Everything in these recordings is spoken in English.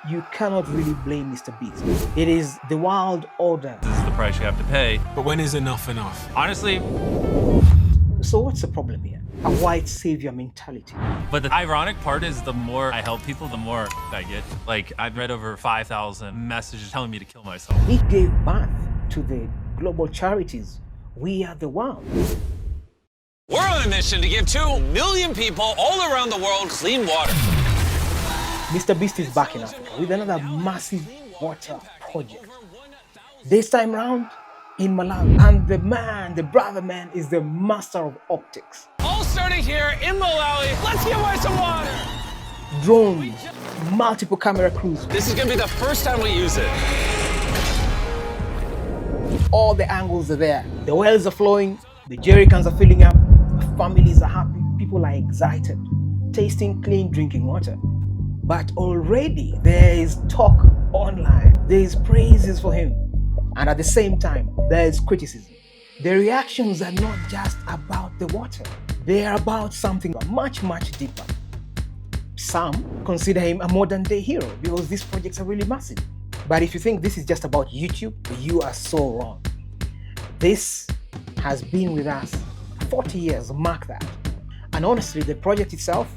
you cannot really blame Mr. Beast. It is the wild order. This is the price you have to pay. But when is enough enough? Honestly. So what's the problem here? A white savior mentality. But the ironic part is the more I help people, the more I get. Like, I've read over 5,000 messages telling me to kill myself. It gave birth to the global charities We Are the World. We're on a mission to give 2 million people all around the world clean water. Mr. Beast is back in Africa with another massive water project. This time round in Malawi. And the brother man, is the master of optics. All starting here in Malawi. Let's give away some water. Drones, multiple camera crews. This is gonna be the first time we use it. All the angles are there. The wells are flowing, the jerry cans are filling up, the families are happy, people are excited, tasting clean drinking water. But already there is talk online, there is praises for him, and at the same time, there is criticism. The reactions are not just about the water, they are about something much, much deeper. Some consider him a modern day hero because these projects are really massive. But if you think this is just about YouTube, you are so wrong. This has been with us 40 years, mark that. And honestly, the project itself,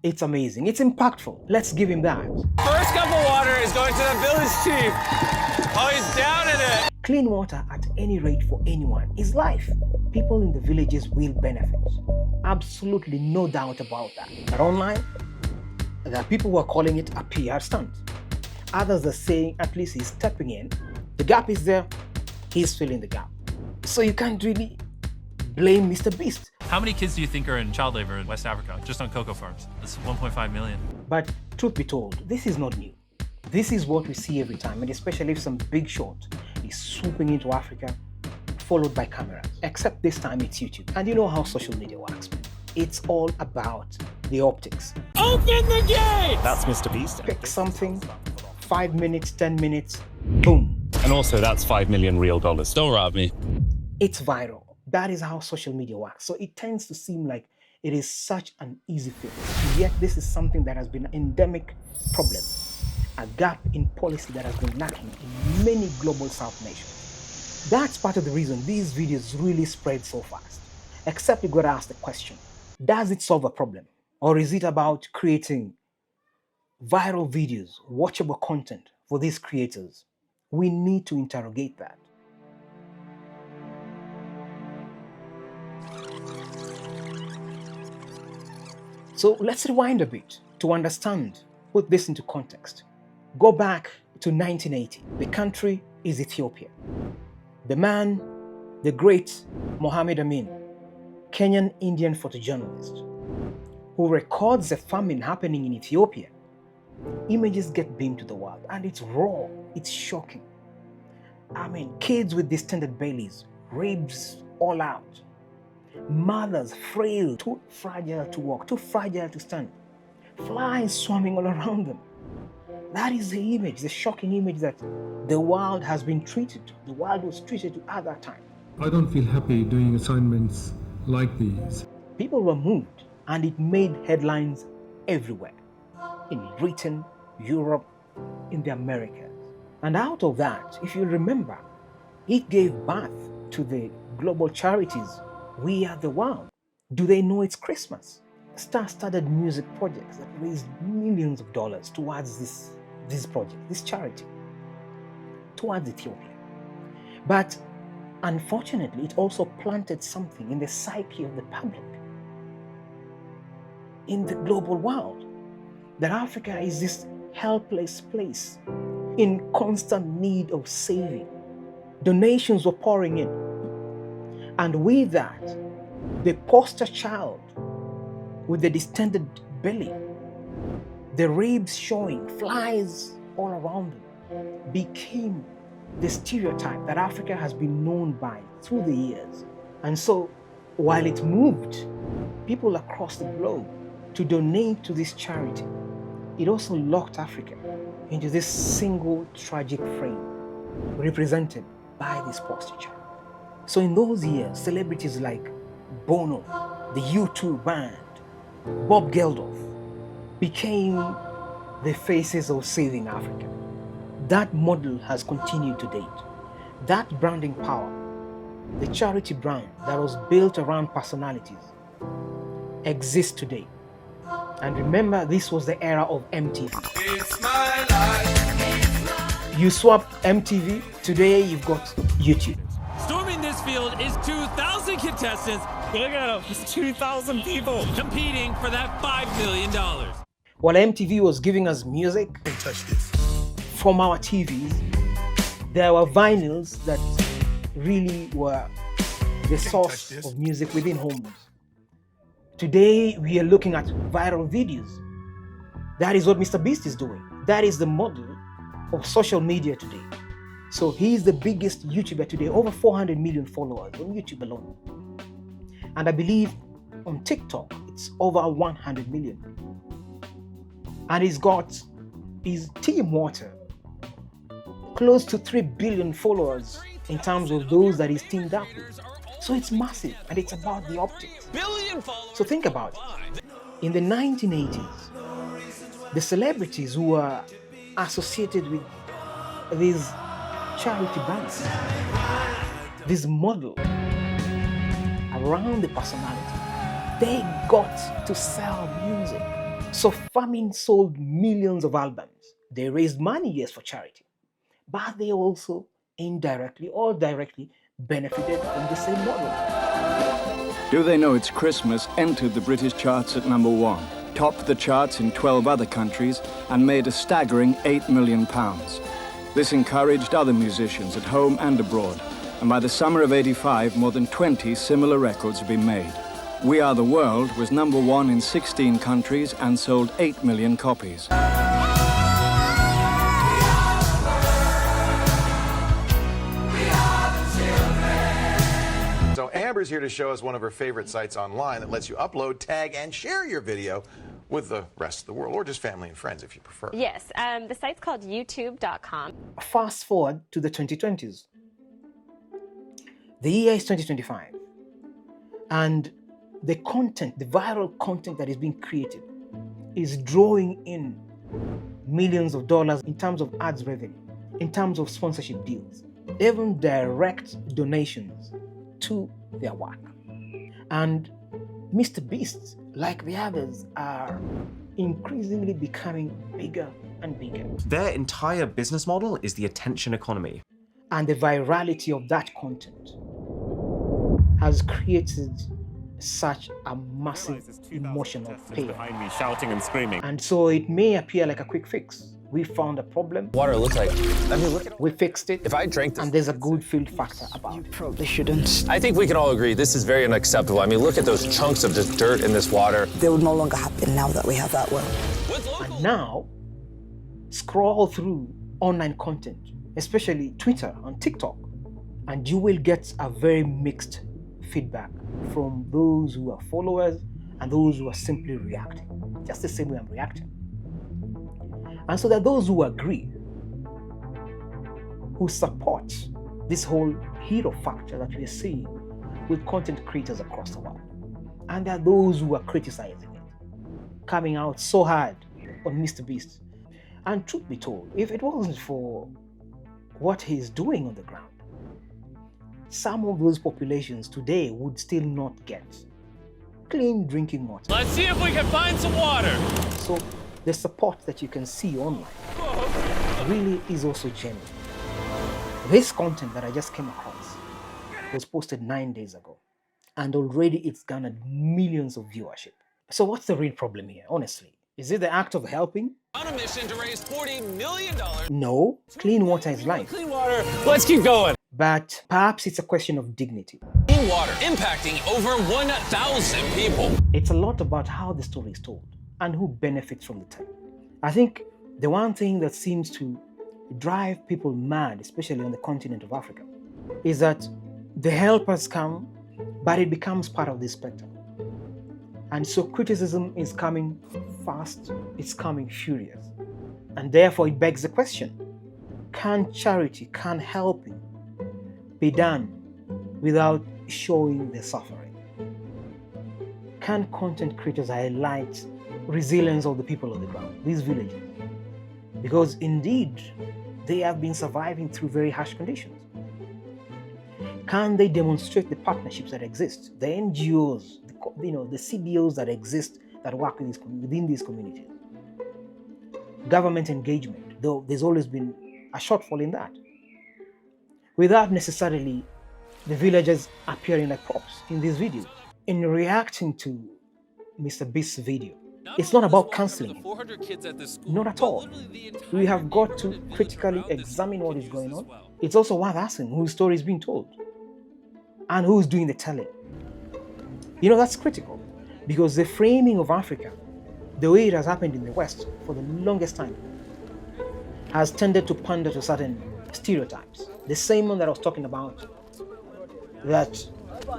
it's amazing, it's impactful. Let's give him that. First cup of water is going to the village chief. Oh, he's down in it. Clean water at any rate for anyone is life. People in the villages will benefit. Absolutely no doubt about that. But online, there are people who are calling it a PR stunt. Others are saying at least he's stepping in. The gap is there, he's filling the gap. So you can't really blame Mr. Beast. How many kids do you think are in child labor in West Africa, just on cocoa farms? It's 1.5 million. But truth be told, this is not new. This is what we see every time, and especially if some big shot is swooping into Africa, followed by cameras. Except this time it's YouTube. And you know how social media works, man. It's all about the optics. Open the gate! That's MrBeast. Pick something, 5 minutes, 10 minutes, boom. And also that's $5 million real dollars. Don't rob me. It's viral. That is how social media works. So it tends to seem like it is such an easy fix. Yet this is something that has been an endemic problem, a gap in policy that has been lacking in many global South nations. That's part of the reason these videos really spread so fast. Except you gotta ask the question, does it solve a problem? Or is it about creating viral videos, watchable content for these creators? We need to interrogate that. So let's rewind a bit to understand, put this into context. Go back to 1980. The country is Ethiopia. The man, the great Mohammed Amin, Kenyan Indian photojournalist, who records a famine happening in Ethiopia. Images get beamed to the world, and it's raw, it's shocking. I mean, kids with distended bellies, ribs all out, mothers frail, too fragile to walk, too fragile to stand, flies swarming all around them. That is the image, the shocking image that the world has been treated to, the world was treated to at that time. I don't feel happy doing assignments like these. People were moved, and it made headlines everywhere. In Britain, Europe, in the Americas. And out of that, if you remember, it gave birth to the global charities We Are the World. Do they know it's Christmas? Star-studded music projects that raised millions of dollars towards this project, this charity, towards Ethiopia. But unfortunately, it also planted something in the psyche of the public, in the global world, that Africa is this helpless place in constant need of saving. Donations were pouring in. And with that, the poster child with the distended belly, the ribs showing, flies all around them, became the stereotype that Africa has been known by through the years. And so, while it moved people across the globe to donate to this charity, it also locked Africa into this single tragic frame represented by this poster child. So in those years, celebrities like Bono, the U2 band, Bob Geldof became the faces of saving Africa. That model has continued to date. That branding power, the charity brand that was built around personalities, exists today. And remember, this was the era of MTV. It's my life. You swap MTV, today you've got YouTube. Storming this field is 2,000 contestants. Look at them, it's 2,000 people. Competing for that $5 million. While MTV was giving us music Touch this. from our TVs, there were vinyls that really were the source of music within homes. Today, we are looking at viral videos. That is what MrBeast is doing. That is the model of social media today. So he's the biggest YouTuber today, over 400 million followers on YouTube alone. And I believe on TikTok, it's over 100 million. And he's got his team water, close to 3 billion followers in terms of those that he's teamed up with. So it's massive, and it's about the optics. So think about it. In the 1980s, the celebrities who were associated with these charity brands, this model around the personality, they got to sell music. So Famine sold millions of albums. They raised money, yes, for charity, but they also indirectly or directly benefited from the same model. Do They Know It's Christmas entered the British charts at #1, topped the charts in 12 other countries, and made a staggering £8 million. This encouraged other musicians at home and abroad, and by the summer of '85, more than 20 similar records had been made. We Are the World was #1 in 16 countries and sold 8 million copies. So Amber's here to show us one of her favorite sites online that lets you upload, tag, and share your video with the rest of the world, or just family and friends if you prefer. Yes, the site's called youtube.com. Fast forward to the 2020s. The year is 2025. And the content, the viral content that is being created is drawing in millions of dollars in terms of ads revenue, in terms of sponsorship deals, even direct donations to their work. And MrBeast, like the others, are increasingly becoming bigger and bigger. Their entire business model is the attention economy. And the virality of that content has created such a massive emotional pain. Behind me shouting and screaming. And so it may appear like a quick fix. We found a problem. Water looks like, I mean, look at We fixed it. If I drank this, and there's a good feel factor about it. Probably shouldn't. I think we can all agree this is very unacceptable. I mean, look at those chunks of just dirt in this water. They will no longer happen now that we have that well. And now, scroll through online content, especially Twitter and TikTok, and you will get a very mixed feedback from those who are followers and those who are simply reacting, just the same way I'm reacting. And so there are those who agree, who support this whole hero factor that we are seeing with content creators across the world. And there are those who are criticizing it, coming out so hard on MrBeast. And truth be told, if it wasn't for what he's doing on the ground, some of those populations today would still not get clean drinking water. Let's see if we can find some water. So the support that you can see online really is also genuine. This content that I just came across was posted 9 days ago, and already it's garnered millions of viewership. So what's the real problem here, honestly? Is it the act of helping? On a mission to raise $40 million. No, clean water is life. Clean water. Let's keep going. But perhaps it's a question of dignity. Clean water impacting over 1,000 people. It's a lot about how the story is told and who benefits from the telling. I think the one thing that seems to drive people mad, especially on the continent of Africa, is that the helpers come, but it becomes part of the spectacle. And so criticism is coming fast, it's coming furious. And therefore it begs the question, can charity, can helping be done without showing the suffering? Can content creators highlight resilience of the people on the ground, these villages. Because indeed, they have been surviving through very harsh conditions. Can they demonstrate the partnerships that exist, the NGOs, the CBOs that exist that work within these communities? Government engagement, though there's always been a shortfall in that, without necessarily the villagers appearing like props in these videos. In reacting to MrBeast's video, it's not about cancelling him. Not at all. We have got to critically examine what is going on. It's also worth asking whose story is being told and who's doing the telling. That's critical, because the framing of Africa, the way it has happened in the West for the longest time, has tended to pander to certain stereotypes. The same one that I was talking about that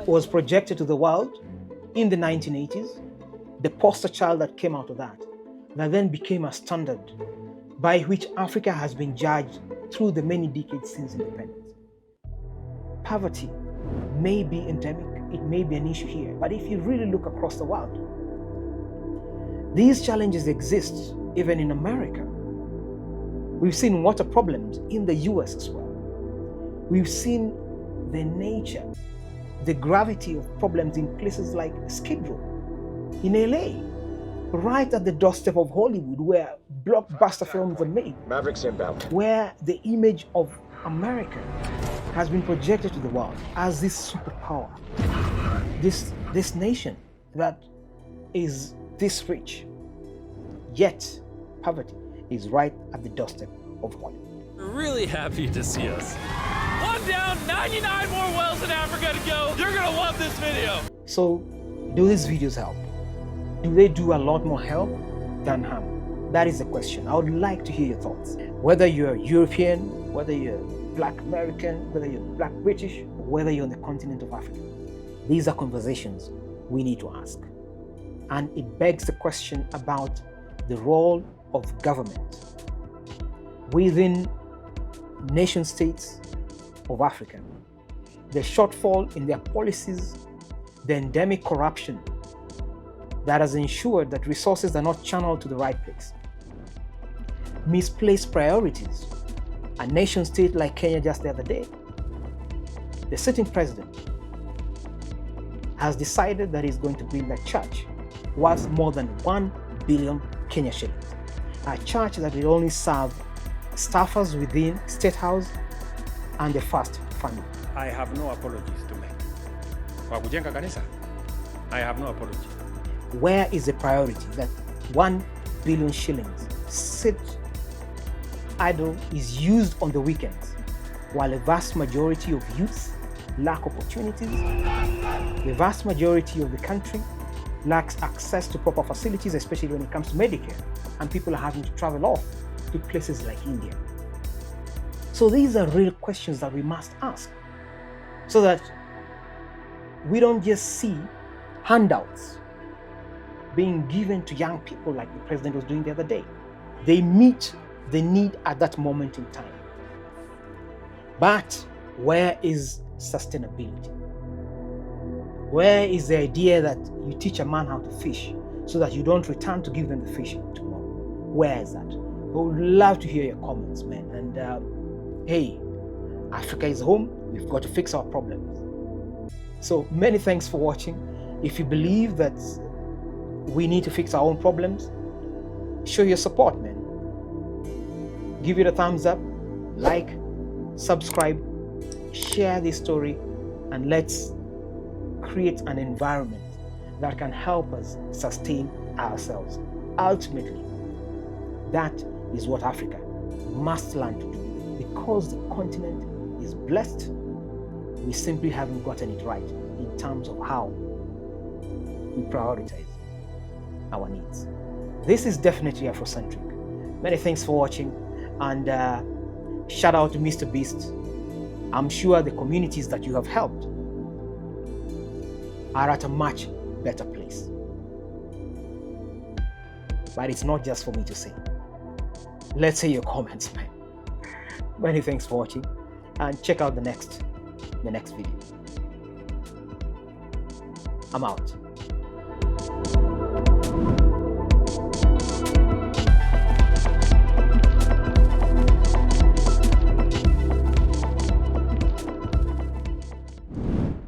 was projected to the world in the 1980s, the poster child that came out of that then became a standard by which Africa has been judged through the many decades since independence. Poverty may be endemic, it may be an issue here, but if you really look across the world, these challenges exist even in America. We've seen water problems in the US as well. We've seen the nature, the gravity of problems in places like Skid Row, in LA, right at the doorstep of Hollywood, where blockbuster films are made, Mavericks inbound, where the image of America has been projected to the world as this superpower, this nation that is this rich, yet poverty is right at the doorstep of Hollywood. We're really happy to see us. One down, 99 more wells in Africa to go. You're gonna love this video. So, do these videos help? Do they do a lot more help than harm? That is the question. I would like to hear your thoughts. Whether you're European, whether you're Black American, whether you're Black British, or whether you're on the continent of Africa. These are conversations we need to ask. And it begs the question about the role of government within nation states of Africa, the shortfall in their policies, the endemic corruption that has ensured that resources are not channeled to the right place, misplaced priorities. A nation state like Kenya just the other day, the sitting president has decided that he's going to build a church worth more than 1 billion Kenya shillings. A church that will only serve staffers within State House and the First Family. I have no apologies to make. Kwa kujenga kanisa, I have no apology. Where is the priority that 1 billion shillings sit idle, is used on the weekends, while a vast majority of youth lack opportunities, the vast majority of the country lacks access to proper facilities, especially when it comes to Medicare, and people are having to travel off to places like India. So these are real questions that we must ask, so that we don't just see handouts being given to young people like the president was doing the other day. They meet the need at that moment in time. But where is sustainability? Where is the idea that you teach a man how to fish so that you don't return to give them the fish tomorrow? Where is that? I would love to hear your comments, man. And hey, Africa is home. We've got to fix our problems. So many thanks for watching. If you believe that we need to fix our own problems, show your support, man. Give it a thumbs up, like, subscribe, share this story, and let's create an environment that can help us sustain ourselves. Ultimately, that is what Africa must learn to do. Because the continent is blessed, we simply haven't gotten it right in terms of how we prioritize our needs. This is definitely Afrocentric. Many thanks for watching, and shout out to MrBeast. I'm sure the communities that you have helped are at a much better place. But it's not just for me to say. Let's hear your comments, man. Many thanks for watching, and check out the next video. I'm out.